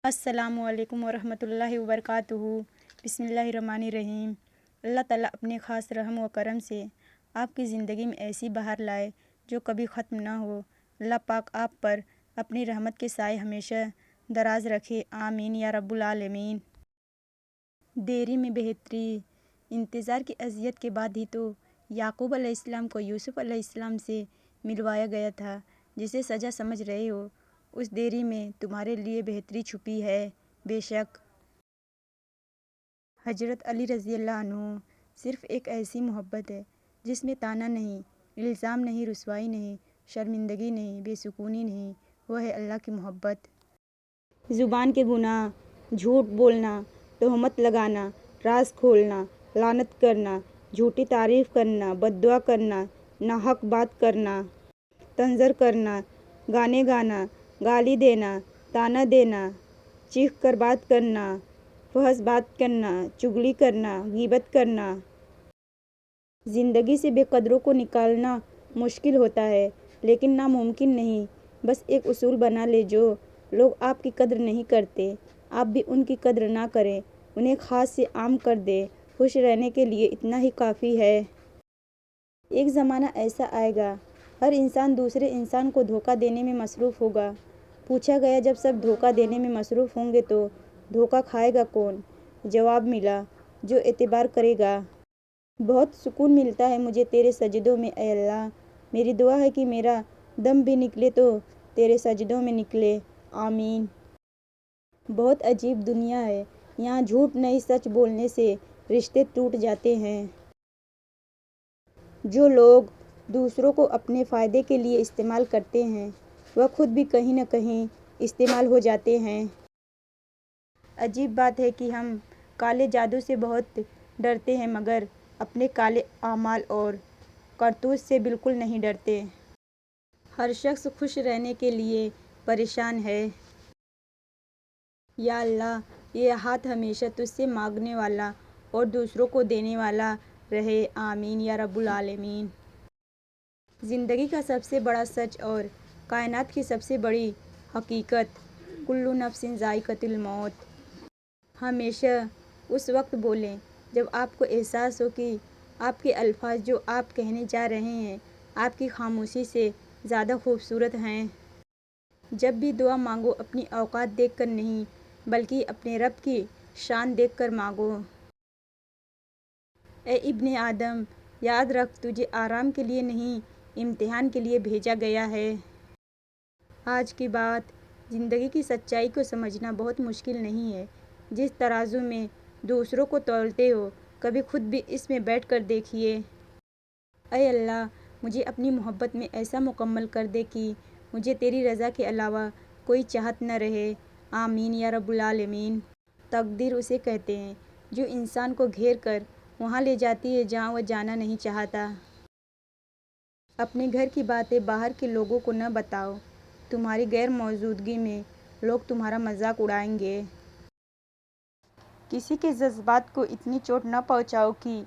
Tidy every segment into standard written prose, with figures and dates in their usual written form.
السلام علیکم ورحمۃ اللہ وبرکاتہ۔ بسم اللہ الرحمن الرحیم۔ اللہ تعالیٰ اپنے خاص رحم و کرم سے آپ کی زندگی میں ایسی بہار لائے جو کبھی ختم نہ ہو۔ اللہ پاک آپ پر اپنی رحمت کے سائے ہمیشہ دراز رکھے، آمین یا رب العالمین۔ دیری میں بہتری۔ انتظار کی اذیت کے بعد ہی تو یعقوب علیہ السلام کو یوسف علیہ السلام سے ملوایا گیا تھا، جسے سزا سمجھ رہے ہو۔ اس دیری میں تمہارے لیے بہتری چھپی ہے، بے شک۔ حضرت علی رضی اللہ عنہ صرف ایک ایسی محبت ہے جس میں طعنہ نہیں، الزام نہیں، رسوائی نہیں، شرمندگی نہیں، بے سکونی نہیں، وہ ہے اللہ کی محبت۔ زبان کے گناہ، جھوٹ بولنا، تہمت لگانا، راز کھولنا، لعنت کرنا، جھوٹی تعریف کرنا، بد دعا کرنا، ناحق بات کرنا، تنظر کرنا، گانے گانا، گالی دینا، طعنہ دینا، چیخ کر بات کرنا، فحش بات کرنا، چغلی کرنا، غیبت کرنا۔ زندگی سے بے قدروں کو نکالنا مشکل ہوتا ہے لیکن ناممکن نہیں۔ بس ایک اصول بنا لے، جو لوگ آپ کی قدر نہیں کرتے آپ بھی ان کی قدر نہ کریں، انہیں خاص سے عام کر دیں۔ خوش رہنے کے لیے اتنا ہی کافی ہے۔ ایک زمانہ ایسا آئے گا ہر انسان دوسرے انسان کو دھوکہ دینے میں مصروف ہوگا۔ پوچھا گیا جب سب دھوکہ دینے میں مصروف ہوں گے تو دھوکہ کھائے گا کون؟ جواب ملا، جو اعتبار کرے گا۔ بہت سکون ملتا ہے مجھے تیرے سجدوں میں اے اللہ۔ میری دعا ہے کہ میرا دم بھی نکلے تو تیرے سجدوں میں نکلے، آمین۔ بہت عجیب دنیا ہے، یہاں جھوٹ نہیں سچ بولنے سے رشتے ٹوٹ جاتے ہیں۔ جو لوگ دوسروں کو اپنے فائدے کے لیے استعمال کرتے ہیں وہ خود بھی کہیں نہ کہیں استعمال ہو جاتے ہیں۔ عجیب بات ہے کہ ہم کالے جادو سے بہت ڈرتے ہیں مگر اپنے کالے اعمال اور کرتوت سے بالکل نہیں ڈرتے۔ ہر شخص خوش رہنے کے لیے پریشان ہے۔ یا اللہ یہ ہاتھ ہمیشہ تجھ سے مانگنے والا اور دوسروں کو دینے والا رہے، آمین یا رب العالمین۔ زندگی کا سب سے بڑا سچ اور کائنات کی سب سے بڑی حقیقت، کل نفس ذائقۃ الموت۔ ہمیشہ اس وقت بولیں جب آپ کو احساس ہو کہ آپ کے الفاظ جو آپ کہنے جا رہے ہیں آپ کی خاموشی سے زیادہ خوبصورت ہیں۔ جب بھی دعا مانگو اپنی اوقات دیکھ کر نہیں بلکہ اپنے رب کی شان دیکھ کر مانگو۔ اے ابن آدم، یاد رکھ تجھے آرام کے لیے نہیں امتحان کے لیے بھیجا گیا ہے۔ آج کی بات، زندگی کی سچائی کو سمجھنا بہت مشکل نہیں ہے۔ جس ترازو میں دوسروں کو تولتے ہو کبھی خود بھی اس میں بیٹھ کر دیکھیے۔ اے اللہ مجھے اپنی محبت میں ایسا مکمل کر دے کہ مجھے تیری رضا کے علاوہ کوئی چاہت نہ رہے، آمین یا رب العالمین۔ تقدیر اسے کہتے ہیں جو انسان کو گھیر کر وہاں لے جاتی ہے جہاں وہ جانا نہیں چاہتا۔ اپنے گھر کی باتیں باہر کے لوگوں کو نہ بتاؤ، تمہاری غیر موجودگی میں لوگ تمہارا مذاق اڑائیں گے۔ کسی کے جذبات کو اتنی چوٹ نہ پہنچاؤ کہ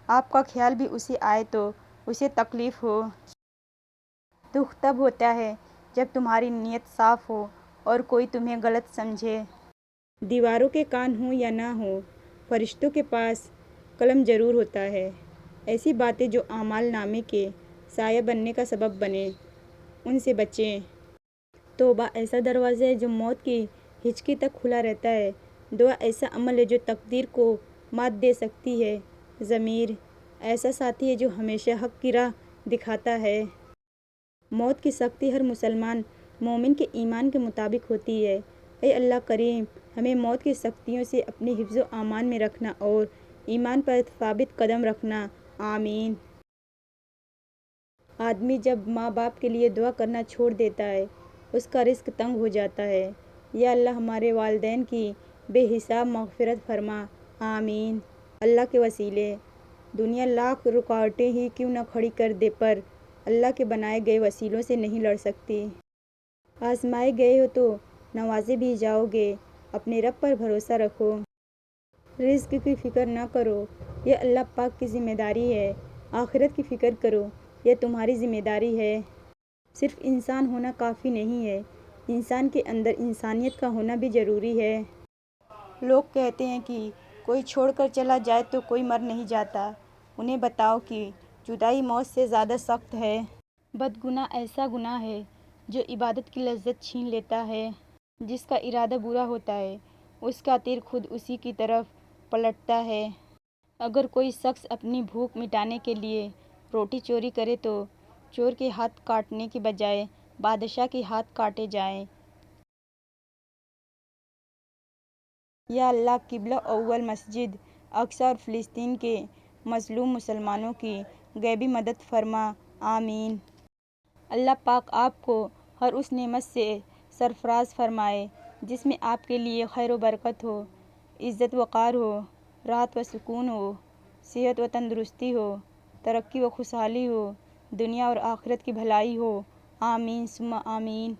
آپ کا خیال بھی اسے آئے تو اسے تکلیف ہو۔ دکھ تب ہوتا ہے جب تمہاری نیت صاف ہو اور کوئی تمہیں غلط سمجھے۔ دیواروں کے کان ہوں یا نہ ہوں، فرشتوں کے پاس قلم ضرور ہوتا ہے۔ ایسی باتیں جو اعمال نامے کے سایہ بننے کا سبب بنے، ان سے بچیں۔ توبہ ایسا دروازہ ہے جو موت کی ہچکی تک کھلا رہتا ہے۔ دعا ایسا عمل ہے جو تقدیر کو مات دے سکتی ہے۔ ضمیر ایسا ساتھی ہے جو ہمیشہ حق کی راہ دکھاتا ہے۔ موت کی سختی ہر مسلمان مومن کے ایمان کے مطابق ہوتی ہے۔ اے اللہ کریم ہمیں موت کی سختیوں سے اپنے حفظ و امان میں رکھنا اور ایمان پر ثابت قدم رکھنا، آمین۔ آدمی جب ماں باپ کے لیے دعا کرنا چھوڑ دیتا ہے اس کا رزق تنگ ہو جاتا ہے۔ یا اللہ ہمارے والدین کی بے حساب مغفرت فرما، آمین۔ اللہ کے وسیلے، دنیا لاکھ رکاوٹیں ہی کیوں نہ کھڑی کر دے پر اللہ کے بنائے گئے وسیلوں سے نہیں لڑ سکتی۔ آزمائے گئے ہو تو نوازے بھی جاؤ گے، اپنے رب پر بھروسہ رکھو۔ رزق کی فکر نہ کرو، یہ اللہ پاک کی ذمہ داری ہے۔ آخرت کی فکر کرو، یہ تمہاری ذمہ داری ہے۔ صرف انسان ہونا کافی نہیں ہے، انسان کے اندر انسانیت کا ہونا بھی ضروری ہے۔ لوگ کہتے ہیں کہ کوئی چھوڑ کر چلا جائے تو کوئی مر نہیں جاتا۔ انہیں بتاؤ کہ جدائی موت سے زیادہ سخت ہے۔ بدگناہ ایسا گناہ ہے جو عبادت کی لذت چھین لیتا ہے۔ جس کا ارادہ برا ہوتا ہے اس کا تیر خود اسی کی طرف پلٹتا ہے۔ اگر کوئی شخص اپنی بھوک مٹانے کے لیے روٹی چوری کرے تو چور کے ہاتھ کاٹنے کے بجائے بادشاہ کے ہاتھ کاٹے جائیں۔ یا اللہ، قبلہ اول مسجد اقصی اور فلسطین کے مظلوم مسلمانوں کی غیبی مدد فرما، آمین۔ اللہ پاک آپ کو ہر اس نعمت سے سرفراز فرمائے جس میں آپ کے لیے خیر و برکت ہو، عزت وقار ہو، راحت و سکون ہو، صحت و تندرستی ہو، ترقی و خوشحالی ہو، دنیا اور آخرت کی بھلائی ہو، آمین ثم آمین۔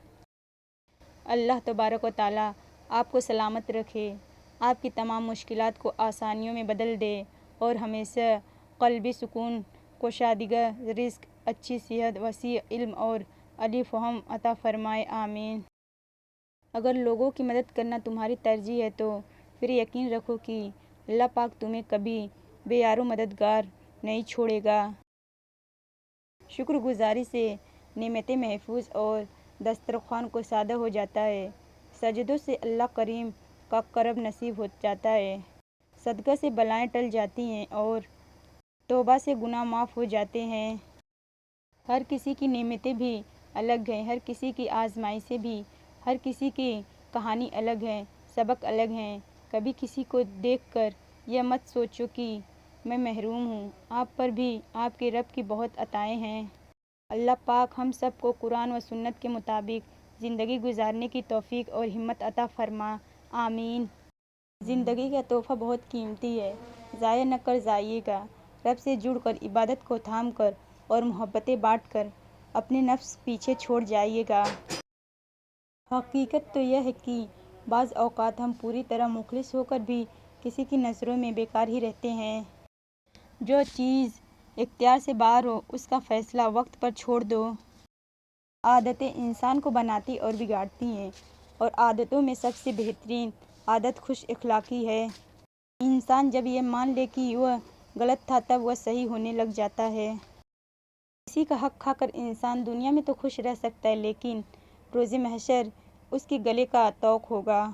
اللہ تبارک و تعالیٰ آپ کو سلامت رکھے، آپ کی تمام مشکلات کو آسانیوں میں بدل دے اور ہمیشہ قلبی سکون، کشادگی رزق، اچھی صحت، وسیع علم اور علی فہم عطا فرمائے، آمین۔ اگر لوگوں کی مدد کرنا تمہاری ترجیح ہے تو پھر یقین رکھو کہ اللہ پاک تمہیں کبھی بے یار و مددگار نہیں چھوڑے گا۔ شکر گزاری سے نعمتیں محفوظ اور دسترخوان کشادہ ہو جاتا ہے۔ سجدوں سے اللہ کریم کا کرب نصیب ہو جاتا ہے۔ صدقہ سے بلائیں ٹل جاتی ہیں اور توبہ سے گناہ معاف ہو جاتے ہیں۔ ہر کسی کی نعمتیں بھی الگ ہیں، ہر کسی کی آزمائشیں بھی، ہر کسی کی کہانی الگ ہے، سبق الگ ہیں۔ کبھی کسی کو دیکھ کر یہ مت سوچو کہ میں محروم ہوں، آپ پر بھی آپ کے رب کی بہت عطائیں ہیں۔ اللہ پاک ہم سب کو قرآن و سنت کے مطابق زندگی گزارنے کی توفیق اور ہمت عطا فرما، آمین۔ زندگی کا تحفہ بہت قیمتی ہے، ضائع نہ کر جائیے گا۔ رب سے جڑ کر، عبادت کو تھام کر اور محبتیں بانٹ کر اپنے نفس پیچھے چھوڑ جائیے گا۔ حقیقت تو یہ ہے کہ بعض اوقات ہم پوری طرح مخلص ہو کر بھی کسی کی نظروں میں بیکار ہی رہتے ہیں۔ جو چیز اختیار سے باہر ہو اس کا فیصلہ وقت پر چھوڑ دو۔ عادتیں انسان کو بناتی اور بگاڑتی ہیں اور عادتوں میں سب سے بہترین عادت خوش اخلاقی ہے۔ انسان جب یہ مان لے کہ وہ غلط تھا تب وہ صحیح ہونے لگ جاتا ہے۔ کسی کا حق کھا کر انسان دنیا میں تو خوش رہ سکتا ہے لیکن روز محشر اس کے گلے کا طوق ہوگا۔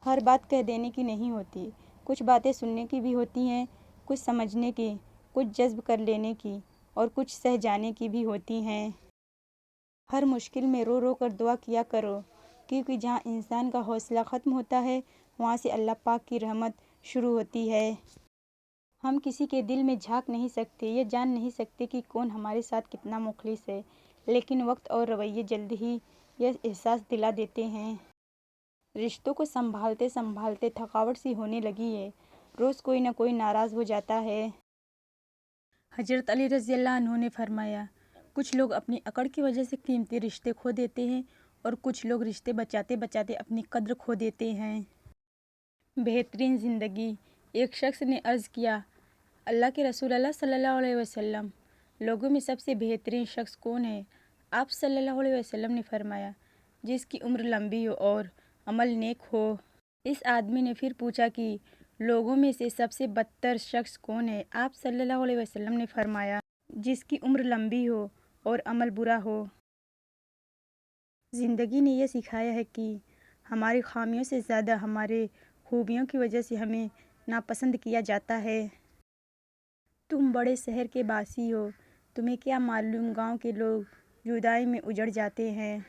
ہر بات کہہ دینے کی نہیں ہوتی، کچھ باتیں سننے کی بھی ہوتی ہیں، کچھ سمجھنے کی، کچھ جذب کر لینے کی اور کچھ سہ جانے کی بھی ہوتی ہیں۔ ہر مشکل میں رو رو کر دعا کیا کرو کیونکہ جہاں انسان کا حوصلہ ختم ہوتا ہے وہاں سے اللہ پاک کی رحمت شروع ہوتی ہے۔ ہم کسی کے دل میں جھانک نہیں سکتے، یہ جان نہیں سکتے کہ کون ہمارے ساتھ کتنا مخلص ہے، لیکن وقت اور رویے جلد ہی یہ احساس دلا دیتے ہیں۔ رشتوں کو سنبھالتے سنبھالتے تھکاوٹ سی ہونے لگی ہے، روز کوئی نہ کوئی ناراض ہو جاتا ہے۔ حضرت علی رضی اللہ عنہ نے فرمایا، کچھ لوگ اپنی اکڑ کی وجہ سے قیمتی رشتے کھو دیتے ہیں اور کچھ لوگ رشتے بچاتے بچاتے اپنی قدر کھو دیتے ہیں۔ بہترین زندگی۔ ایک شخص نے عرض کیا، اللہ کے رسول اللہ صلی اللہ علیہ وسلم، لوگوں میں سب سے بہترین شخص کون ہے؟ آپ صلی اللہ علیہ وسلم نے فرمایا، جس کی عمر لمبی ہو اور عمل نیک ہو۔ اس آدمی نے پھر پوچھا کہ لوگوں میں سے سب سے بدتر شخص کون ہے؟ آپ صلی اللہ علیہ وسلم نے فرمایا، جس کی عمر لمبی ہو اور عمل برا ہو۔ زندگی نے یہ سکھایا ہے کہ ہماری خامیوں سے زیادہ ہمارے خوبیوں کی وجہ سے ہمیں ناپسند کیا جاتا ہے۔ تم بڑے شہر کے باسی ہو، تمہیں کیا معلوم گاؤں کے لوگ جدائی میں اجڑ جاتے ہیں۔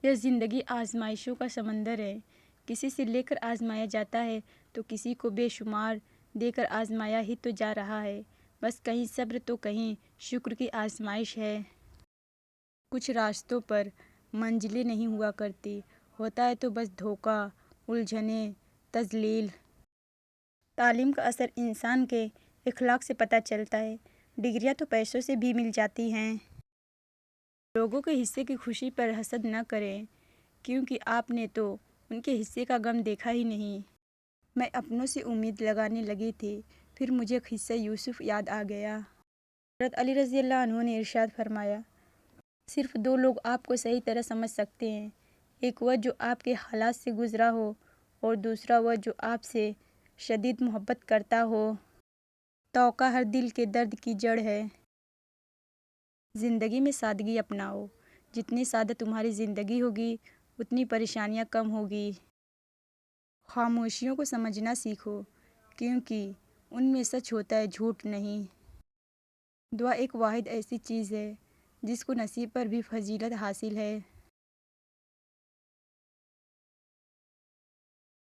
یہ زندگی آزمائشوں کا سمندر ہے، کسی سے لے کر آزمایا جاتا ہے تو کسی کو بے شمار دے کر آزمایا ہی تو جا رہا ہے، بس کہیں صبر تو کہیں شکر کی آزمائش ہے۔ کچھ راستوں پر منزلیں نہیں ہوا کرتی، ہوتا ہے تو بس دھوکہ، الجھنیں، تضلیل۔ تعلیم کا اثر انسان کے اخلاق سے پتہ چلتا ہے، ڈگریاں تو پیسوں سے بھی مل جاتی ہیں۔ لوگوں کے حصے کی خوشی پر حسد نہ کریں کیونکہ آپ نے تو ان کے حصے کا غم دیکھا ہی نہیں۔ میں اپنوں سے امید لگانے لگی تھی، پھر مجھے قصہ یوسف یاد آ گیا۔ حضرت علی رضی اللہ عنہ نے ارشاد فرمایا، صرف دو لوگ آپ کو صحیح طرح سمجھ سکتے ہیں، ایک وہ جو آپ کے حالات سے گزرا ہو اور دوسرا وہ جو آپ سے شدید محبت کرتا ہو۔ توقع ہر دل کے درد کی جڑ ہے۔ زندگی میں سادگی اپناؤ۔ جتنی سادہ تمہاری زندگی ہوگی اتنی پریشانیاں کم ہوگی۔ خاموشیوں کو سمجھنا سیکھو کیونکہ ان میں سچ ہوتا ہے، جھوٹ نہیں۔ دعا ایک واحد ایسی چیز ہے جس کو نصیب پر بھی فضیلت حاصل ہے۔